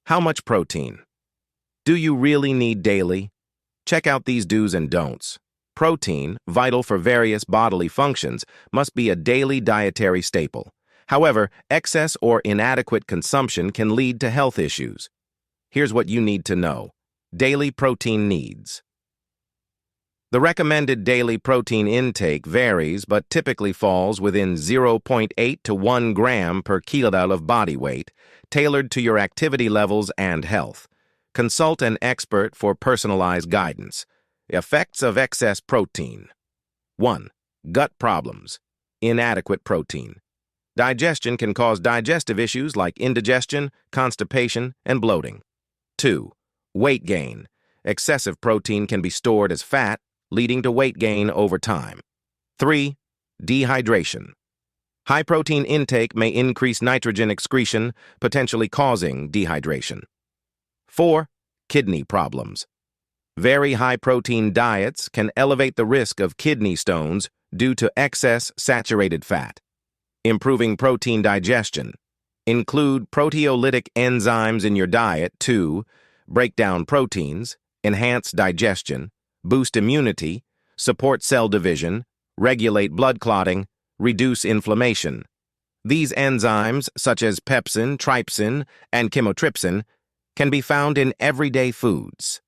How much protein? Do you really need daily? Check out these do's and don'ts. Protein, vital for various bodily functions, must be a daily dietary staple. However, excess or inadequate consumption can lead to health issues. Here's what you need to know. Daily protein needs. The recommended daily protein intake varies but typically falls within 0.8 to 1 gram per kilogram of body weight, tailored to your activity levels and health. Consult an expert for personalized guidance. Effects of excess protein. 1. Gut problems. Inadequate protein. Digestion can cause digestive issues like indigestion, constipation, and bloating. 2. Weight gain. Excessive protein can be stored as fat, leading to weight gain over time. 3. Dehydration. High protein intake may increase nitrogen excretion, potentially causing dehydration. 4. Kidney problems. Very high protein diets can elevate the risk of kidney stones due to excess saturated fat. Improving protein digestion. Include proteolytic enzymes in your diet to break down proteins, enhance digestion, boost immunity, support cell division, regulate blood clotting, reduce inflammation. These enzymes, such as pepsin, trypsin, and chymotrypsin, can be found in everyday foods.